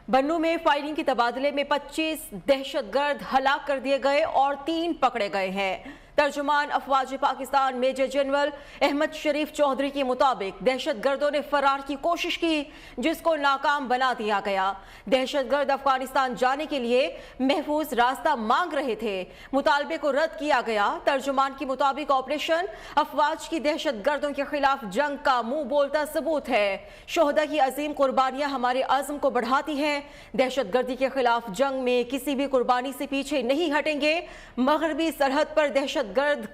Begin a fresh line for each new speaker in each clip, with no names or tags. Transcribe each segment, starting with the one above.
बन्नू में फायरिंग के तबादले में 25 दहशतगर्द हलाक कर दिए गए और 3 पकड़े गए हैं। तर्जुमान अफवाज पाकिस्तान मेजर जनरल अहमद शरीफ चौधरी के मुताबिक दहशतगर्दों ने फरार की कोशिश की, जिसको नाकाम बना दिया गया। दहशतगर्द अफगानिस्तान जाने के लिए महफूज रास्ता मांग रहे थे, मुतालबे को रद्द किया गया। तर्जुमान के मुताबिक ऑपरेशन अफवाज की दहशतगर्दों के खिलाफ जंग का मुंह बोलता सबूत है। शोहदा की अजीम कुर्बानियां हमारे अज़्म को बढ़ाती हैं। दहशतगर्दी के खिलाफ जंग में किसी भी कुर्बानी से पीछे नहीं हटेंगे। मगरबी सरहद पर दहशतगर्द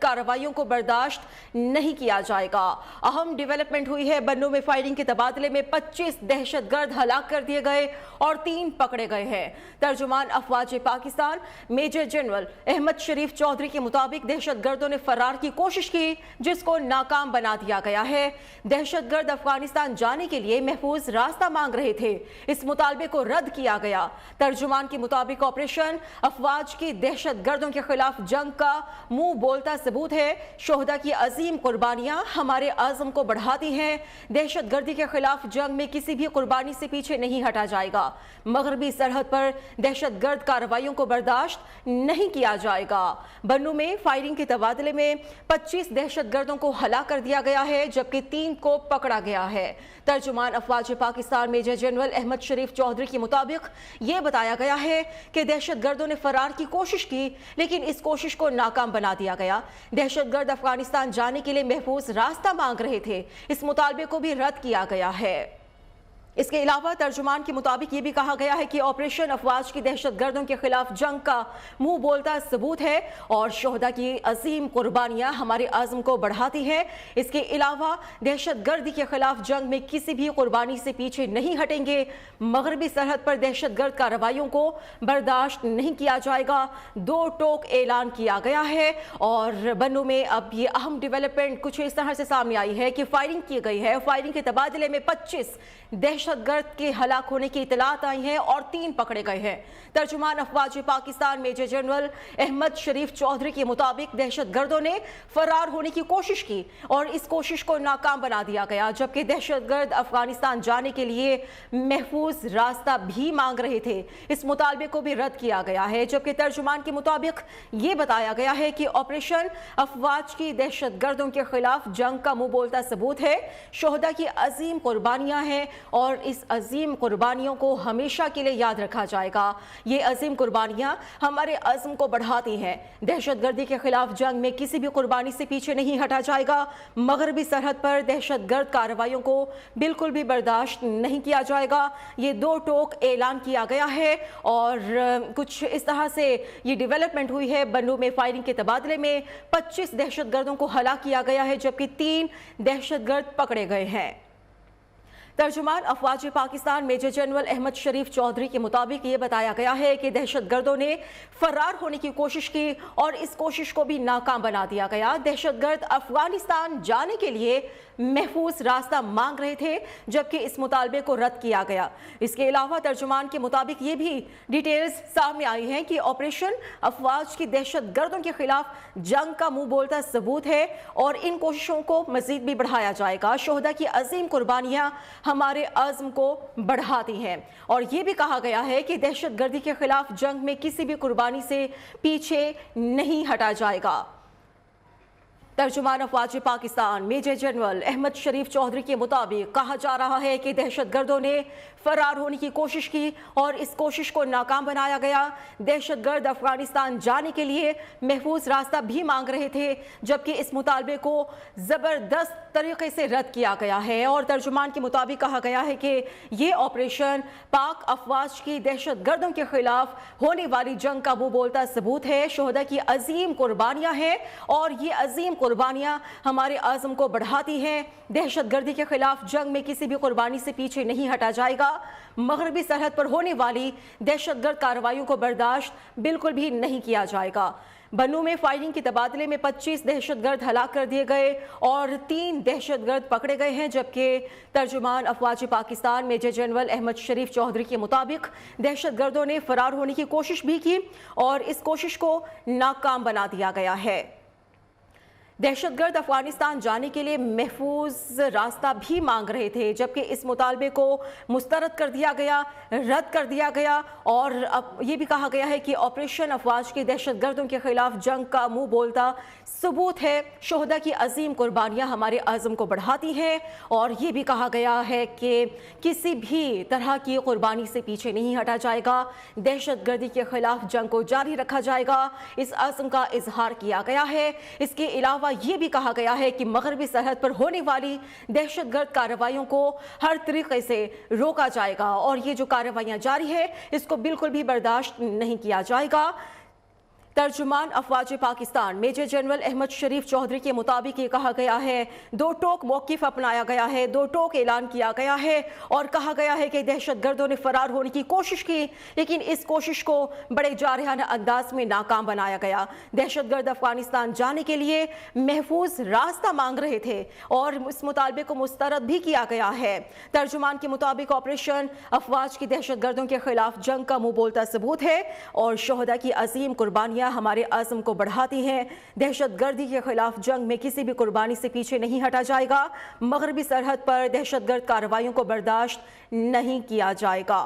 कार्रवाइयों को बर्दाश्त नहीं किया जाएगा। अहम डेवलपमेंट हुई है। बन्नू में फायरिंग के तबादले में 25 दहशतगर्द हलाक कर दिए गए और 3 पकड़े गए हैं। तर्जुमान अफवाज पाकिस्तान मेजर जनरल अहमद शरीफ चौधरी के मुताबिक दहशतगर्दों ने फरार की कोशिश की, जिसको नाकाम बना दिया गया है। दहशतगर्द अफगानिस्तान जाने के लिए महफूज रास्ता मांग रहे थे, इस मुतालबे को रद्द किया गया। तर्जुमान के मुताबिक ऑपरेशन अफवाज की दहशतगर्दों के खिलाफ जंग का मुंह बोलता सबूत है। शोहदा की अजीम कुर्बानियां हमारे आज़म को बढ़ाती हैं। दहशतगर्दी के खिलाफ जंग में किसी भी कुर्बानी से पीछे नहीं हटा जाएगा। मगरबी सरहद पर दहशतगर्द कार्रवाइयों को बर्दाश्त नहीं किया जाएगा। बन्नू में फायरिंग के तबादले में 25 दहशतगर्दों को हलाक कर दिया गया है, जबकि 3 को पकड़ा गया है। तर्जुमान अफवाज पाकिस्तान मेजर जनरल अहमद शरीफ चौधरी के मुताबिक ये बताया गया है कि दहशतगर्दों ने फरार की कोशिश की, लेकिन इस कोशिश को नाकाम बना दिया गया। दहशतगर्द अफगानिस्तान जाने के लिए महफूज रास्ता मांग रहे थे, इस मुतालबे को भी रद्द किया गया है। इसके अलावा तर्जुमान के मुताबिक ये भी कहा गया है कि ऑपरेशन अफवाज की दहशतगर्दों के खिलाफ जंग का मुंह बोलता सबूत है और शोहदा की अजीम कुर्बानियां हमारे आज़म को बढ़ाती हैं। इसके अलावा दहशतगर्दी के खिलाफ जंग में किसी भी कुर्बानी से पीछे नहीं हटेंगे। मगरबी सरहद पर दहशतगर्द कार्रवाइयों को बर्दाश्त नहीं किया जाएगा। 2 टोक ऐलान किया गया है। और बन्नू में अब ये अहम डेवलपमेंट कुछ इस तरह से सामने आई है कि फायरिंग की गई है। फायरिंग के तबादले में 25 दहशतगर्द के हलाक होने की इतलात आई हैं और 3 पकड़े गए हैं। तर्जुमान अफवाज पाकिस्तान मेजर जनरल अहमद शरीफ चौधरी के मुताबिक दहशतगर्दों ने फरार होने की कोशिश की और इस कोशिश को नाकाम बना दिया गया, जबकि दहशतगर्द अफगानिस्तान जाने के लिए महफूज रास्ता भी मांग रहे थे। इस मुतालबे को भी रद्द किया गया है। जबकि तर्जुमान के मुताबिक ये बताया गया है कि ऑपरेशन अफवाज की दहशतगर्दों के खिलाफ जंग का मुंह बोलता सबूत है। शोहदा की अजीम कुर्बानियां हैं और इस अजीम कुर्बानियों को हमेशा के लिए याद रखा जाएगा। ये अजीम कुर्बानियां हमारे अज़्म को बढ़ाती हैं। दहशतगर्दी के खिलाफ जंग में किसी भी कुर्बानी से पीछे नहीं हटा जाएगा। मगरबी सरहद पर दहशतगर्द कार्रवाइयों को बिल्कुल भी बर्दाश्त नहीं किया जाएगा। ये 2 टोक ऐलान किया गया है और कुछ इस तरह से ये डेवलपमेंट हुई है। बन्नू में फायरिंग के तबादले में 25 दहशतगर्दों को हलाक किया गया है, जबकि 3 दहशतगर्द पकड़े गए हैं। तर्जुमान अफवाज पाकिस्तान मेजर जनरल अहमद शरीफ चौधरी के मुताबिक ये बताया गया है कि दहशतगर्दों ने फरार होने की कोशिश की और इस कोशिश को भी नाकाम बना दिया गया। दहशतगर्द अफगानिस्तान जाने के लिए महफूज रास्ता मांग रहे थे, जबकि इस मुतालबे को रद्द किया गया। इसके अलावा तर्जुमान के मुताबिक ये भी डिटेल्स सामने आई हैं कि ऑपरेशन अफवाज की दहशतगर्दों के खिलाफ जंग का मुंह बोलता सबूत है और इन कोशिशों को मजीद भी बढ़ाया जाएगा। शोहदा की अजीम कुर्बानियां हमारे आज़्म को बढ़ाती हैं और ये भी कहा गया है कि दहशतगर्दी के खिलाफ जंग में किसी भी कुर्बानी से पीछे नहीं हटा जाएगा। तर्जुमान अफवाज पाकिस्तान मेजर जनरल अहमद शरीफ चौधरी के मुताबिक कहा जा रहा है कि दहशतगर्दों ने फरार होने की कोशिश की और इस कोशिश को नाकाम बनाया गया। दहशतगर्द अफगानिस्तान जाने के लिए महफूज रास्ता भी मांग रहे थे, जबकि इस मुतालबे को ज़बरदस्त तरीके से रद्द किया गया है। और तर्जुमान के मुताबिक कहा गया है कि ये ऑपरेशन पाक अफवाज की दहशतगर्दों के खिलाफ होने वाली जंग का मुंह बोलता सबूत है। शोहदा की अजीम कुर्बानियां हैं और ये अजीम कुर्बानियां हमारे आज़म को बढ़ाती हैं। दहशतगर्दी के खिलाफ जंग में किसी भी कुर्बानी से पीछे नहीं हटा जाएगा। मगरबी सरहद पर होने वाली दहशतगर्द कार्रवाइयों को बर्दाश्त बिल्कुल भी नहीं किया जाएगा। बन्नू में फायरिंग के तबादले में 25 दहशतगर्द हलाक कर दिए गए और 3 दहशतगर्द पकड़े गए हैं, जबकि तर्जुमान अफवाज पाकिस्तान मेजर जनरल अहमद शरीफ चौधरी के मुताबिक दहशतगर्दों ने फरार होने की कोशिश भी की और इस कोशिश को नाकाम बना दिया गया है। दहशत गर्द अफगानिस्तान जाने के लिए महफूज रास्ता भी मांग रहे थे, जबकि इस मुतालबे को मुस्तरद कर दिया गया, रद्द कर दिया गया। और अब ये भी कहा गया है कि ऑपरेशन अफवाज की दहशत गर्दों के खिलाफ जंग का मुंह बोलता सबूत है। शोहदा की अजीम कुर्बानियाँ हमारे आज़म को बढ़ाती हैं। और ये भी कहा गया है कि किसी भी तरह की कुर्बानी से पीछे नहीं हटा जाएगा, दहशत गर्दी के खिलाफ जंग को जारी रखा जाएगा। इस आज़म का इजहार किया गया है। इसके अलावा ये भी कहा गया है कि मगरबी सरहद पर होने वाली दहशतगर्द कार्रवाइयों को हर तरीके से रोका जाएगा और ये जो कार्रवाइयां जारी है इसको बिल्कुल भी बर्दाश्त नहीं किया जाएगा। तर्जुमान अफवाज पाकिस्तान मेजर जनरल अहमद शरीफ चौधरी के मुताबिक ये कहा गया है, दो टोक मौक़िफ़ अपनाया गया है, दो टोक ऐलान किया गया है और कहा गया है कि दहशतगर्दों ने फरार होने की कोशिश की, लेकिन इस कोशिश को बड़े जारहाना अंदाज में नाकाम बनाया गया। दहशतगर्द अफगानिस्तान जाने के लिए महफूज रास्ता मांग रहे थे और इस मुतालबे को मुस्तरद भी किया गया है। तर्जुमान के मुताबिक ऑपरेशन अफवाज की दहशतगर्दों के खिलाफ जंग का मुंह बोलता सबूत है और शोहदा की अजीम कुर्बानियाँ हमारे आज़म को बढ़ाती हैं। दहशत गर्दी के खिलाफ जंग में किसी भी कुर्बानी से पीछे नहीं हटा जाएगा। मगरबी सरहद पर दहशतगर्द कार्रवाइयों को बर्दाश्त नहीं किया जाएगा।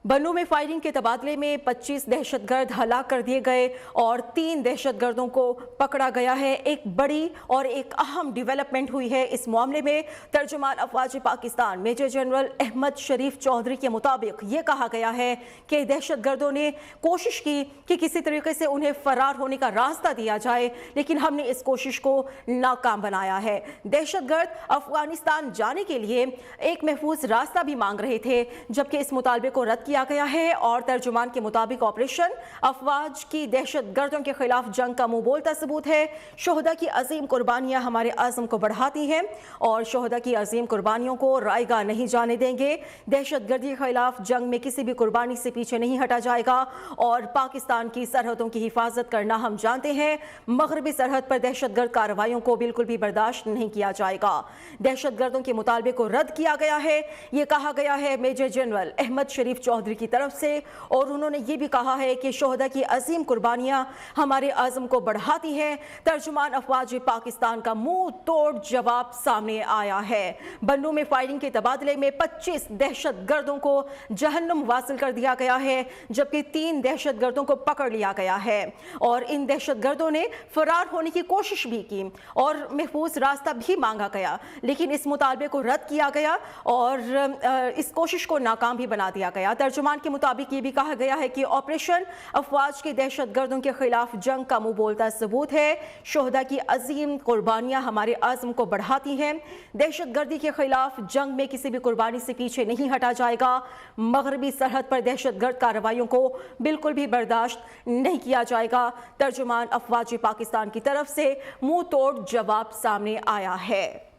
बन्नू में फायरिंग के तबादले में 25 दहशतगर्द हलाक कर दिए गए और 3 दहशतगर्दों को पकड़ा गया है। एक बड़ी और एक अहम डेवलपमेंट हुई है इस मामले में। तर्जुमान अफवाज पाकिस्तान मेजर जनरल अहमद शरीफ चौधरी के मुताबिक ये कहा गया है कि दहशतगर्दों ने कोशिश की कि किसी तरीके से उन्हें फरार होने का रास्ता दिया जाए, लेकिन हमने इस कोशिश को नाकाम बनाया है। दहशतगर्द अफगानिस्तान जाने के लिए एक महफूज रास्ता भी मांग रहे थे, जबकि इस मुतालबे को रद्द किया गया है और तर्जुमान के मुताबिक ऑपरेशन अफवाज की दहशतगर्दों के खिलाफ जंग का मुंह बोलता सबूत है। शोहदा की अजीम कुर्बानियां हमारे आज़म को बढ़ाती हैं और शोहदा की अजीम कुर्बानियों को रायगा नहीं जाने देंगे। दहशतगर्दी के खिलाफ जंग में किसी भी कुर्बानी से पीछे नहीं हटा जाएगा और पाकिस्तान की सरहदों की हिफाजत करना हम जानते हैं। मगरबी सरहद पर दहशतगर्द कार्रवाइयों को बिल्कुल भी बर्दाश्त नहीं किया जाएगा। दहशतगर्दों के मुतालबे को रद्द किया गया है, ये कहा गया है मेजर जनरल अहमद शरीफ चौधरी की तरफ से। और उन्होंने ये भी कहा है कि शोहदा की अजीम कुर्बानियां हमारे आज़म को बढ़ाती हैं। तर्जुमान अफवाज पाकिस्तान का मुंह तोड़ जवाब सामने आया है। बन्नू में फायरिंग के तबादले में 25 दहशतगर्दों को जहन्नुम वासिल कर दिया गया है, जबकि 3 दहशतगर्दों को पकड़ लिया गया है और इन दहशतगर्दों ने फरार होने की कोशिश भी की और महफूज रास्ता भी मांगा गया, लेकिन इस मुतालबे को रद्द किया गया और इस कोशिश को नाकाम भी बना दिया गया। तर्जुमान के मुताबिक ये भी कहा गया है कि ऑपरेशन अफवाज के दहशतगर्दों के खिलाफ जंग का मुंह बोलता सबूत है। शोहदा की अजीम कुर्बानियां हमारे आज़म को बढ़ाती हैं। दहशतगर्दी के खिलाफ जंग में किसी भी कुर्बानी से पीछे नहीं हटा जाएगा। मगरबी सरहद पर दहशतगर्द कार्रवाइयों को बिल्कुल भी बर्दाश्त नहीं किया जाएगा। तर्जुमान अफवाज पाकिस्तान की तरफ से मुंह तोड़ जवाब सामने आया है।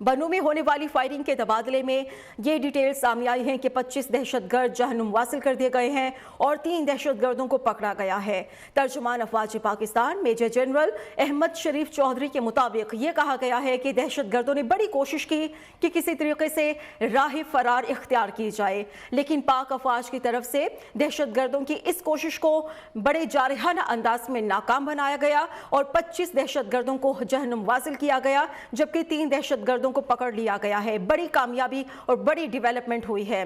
बन्नू में होने वाली फायरिंग के तबादले में ये डिटेल सामने आई हैं कि 25 दहशतगर्द जहन्नुम वासिल कर दिए गए हैं और 3 दहशतगर्दों को पकड़ा गया है। तर्जुमान अफवाज पाकिस्तान मेजर जनरल अहमद शरीफ चौधरी के मुताबिक ये कहा गया है कि दहशतगर्दों ने बड़ी कोशिश की कि किसी तरीके से राह फरार इख्तियार की जाए, लेकिन पाक अफवाज की तरफ से दहशतगर्दों की इस कोशिश को बड़े जारहाना अंदाज में नाकाम बनाया गया और 25 दहशतगर्दों को जहन्नुम वासिल किया गया, जबकि 3 दहशतगर्दों को पकड़ लिया गया है। बड़ी कामयाबी और बड़ी डेवलपमेंट हुई है।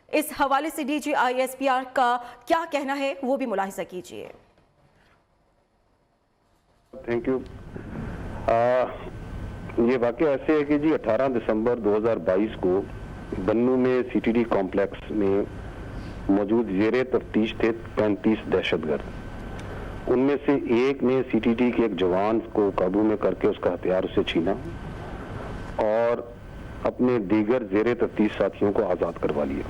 इस हवाले से DGISPR का क्या कहना है वो भी मुलाहिजा कीजिए।
Thank you. ये वाक़या ऐसे है कि जी 18 दिसंबर 2022 को बन्नू में CTD कॉम्प्लेक्स में मौजूद ज़ेरे तफ्तीश थे 35 दहशतगर्द। उनमें से एक ने CTD के एक जवान को काबू में करके उसका हथियार उसे छीना और अपने दीगर ज़ेरे तफ्तीश साथियों को आज़ाद करवा लिया।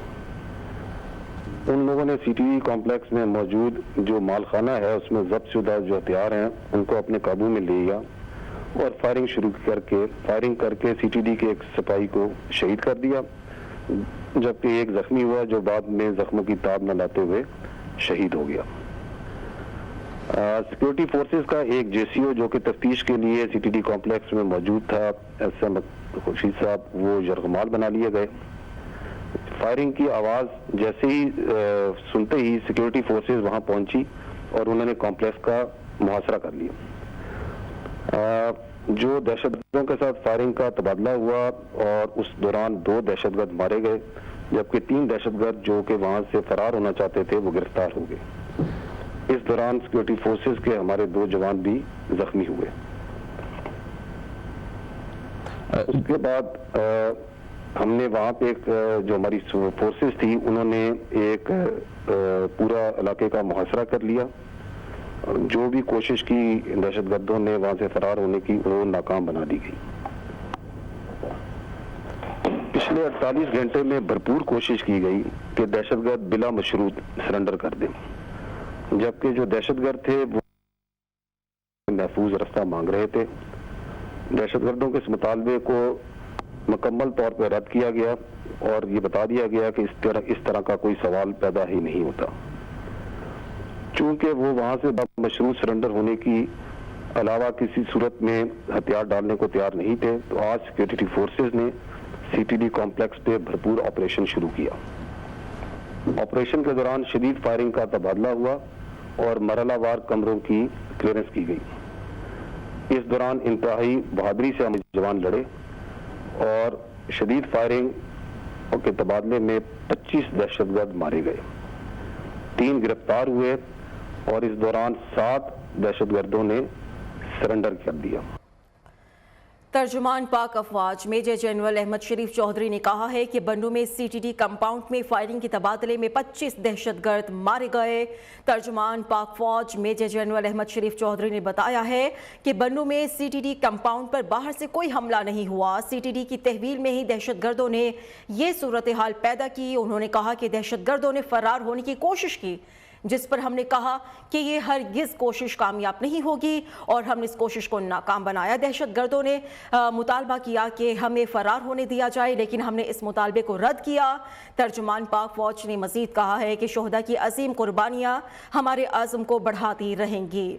उन लोगों ने CTD कॉम्प्लेक्स में मौजूद जो मालखाना है उसमें जब्त शुदा जो हथियार हैं उनको अपने काबू में ले लिया और फायरिंग करके CTD के एक सिपाही को शहीद कर दिया, जबकि एक जख्मी हुआ जो बाद में जख्मों की ताब न लाते हुए शहीद हो गया। सिक्योरिटी फोर्सेस का एक JCO जो कि तफ्तीश के लिए CTD कॉम्प्लेक्स में मौजूद था, SM खुर्शीद साहब, वो यरगमाल बना लिए गए। फायरिंग की आवाज़ जैसे ही सुनते ही सिक्योरिटी फोर्सेस वहां पहुंची और उन्होंने कॉम्प्लेक्स का محاصرہ کر لیا۔ جو دہشت گردوں کے ساتھ فائرنگ کا تبادلہ ہوا اور اس دوران 2 دہشت گرد مارے گئے، جبکہ 3 دہشت گرد جو کہ وہاں سے فرار ہونا چاہتے تھے وہ گرفتار ہو گئے۔ اس دوران سیکورٹی فورسز کے ہمارے 2 جوان بھی زخمی ہوئے۔ اس کے بعد ہم نے وہاں پہ ایک جو ہماری فورسز تھی انہوں نے ایک پورا علاقے کا محاصرہ کر لیا۔ جو بھی کوشش کی دہشت گردوں نے وہاں سے فرار ہونے کی وہ ناکام بنا دی گئی۔ پچھلے 48 گھنٹے میں بھرپور کوشش کی گئی کہ دہشت گرد بلا مشروط سرنڈر کر دیں، جبکہ جو دہشت گرد تھے وہ محفوظ رستہ مانگ رہے تھے۔ دہشت گردوں کے اس مطالبے کو مکمل طور پر رد کیا گیا اور یہ بتا دیا گیا کہ اس طرح کا کوئی سوال پیدا ہی نہیں ہوتا۔ چونکہ وہ وہاں سے مشروط سرنڈر ہونے کی علاوہ کسی صورت میں ہتھیار ڈالنے کو تیار نہیں تھے، تو آج سیکورٹی فورسز نے CTD کمپلیکس پہ بھرپور آپریشن شروع کیا۔ آپریشن کے دوران شدید فائرنگ کا تبادلہ ہوا اور مرحلہ وار کمروں کی کلیئرنس کی گئی۔ اس دوران انتہائی بہادری سے ہمارے جوان لڑے اور شدید فائرنگ کے تبادلے میں 25 دہشت گرد مارے گئے، 3 گرفتار ہوئے اور اس دوران 7 دہشت گردوں نے سرنڈر کر دیا۔
ترجمان پاک افواج میجر جنرل احمد شریف چودھری نے کہا ہے کہ بنوں میں CTD کمپاؤنڈ میں فائرنگ کے تبادلے میں 25 دہشت گرد مارے گئے۔ ترجمان پاک فوج میجر جنرل احمد شریف چودھری نے بتایا ہے کہ بنوں میں CTD کمپاؤنڈ پر باہر سے کوئی حملہ نہیں ہوا، CTD کی تحویل میں ہی دہشت گردوں نے یہ صورتحال پیدا کی۔ انہوں نے کہا کہ دہشت گردوں نے فرار ہونے کی کوشش کی، جس پر ہم نے کہا کہ یہ ہرگز کوشش کامیاب نہیں ہوگی اور ہم نے اس کوشش کو ناکام بنایا۔ دہشت گردوں نے مطالبہ کیا کہ ہمیں فرار ہونے دیا جائے، لیکن ہم نے اس مطالبے کو رد کیا۔ ترجمان پاک فوج نے مزید کہا ہے کہ شہداء کی عظیم قربانیاں ہمارے عزم کو بڑھاتی رہیں گی۔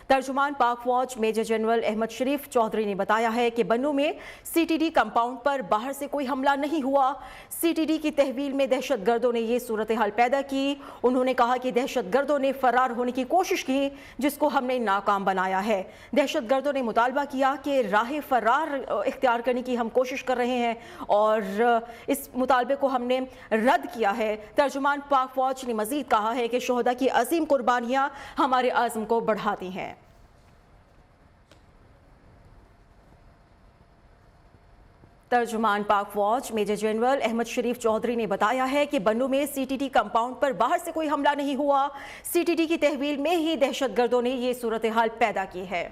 ترجمان پاک فوج میجر جنرل احمد شریف چودھری نے بتایا ہے کہ بنوں میں CTD کمپاؤنڈ پر باہر سے کوئی حملہ نہیں ہوا، CTD کی تحویل میں دہشت گردوں نے یہ صورتحال پیدا کی۔ انہوں نے کہا کہ دہشت گردوں نے فرار ہونے کی کوشش کی، جس کو ہم نے ناکام بنایا ہے۔ دہشت گردوں نے مطالبہ کیا کہ راہ فرار اختیار کرنے کی ہم کوشش کر رہے ہیں اور اس مطالبے کو ہم نے رد کیا ہے۔ ترجمان پاک فوج نے مزید کہا ہے کہ شہداء کی عظیم قربانیاں ہمارے عزم کو بڑھاتی ہیں۔ ترجمان پاک فوج میجر جنرل احمد شریف چودھری نے بتایا ہے کہ بنوں میں CTD کمپاؤنڈ پر باہر سے کوئی حملہ نہیں ہوا، CTD کی تحویل میں ہی دہشت گردوں نے یہ صورتحال پیدا کی ہے۔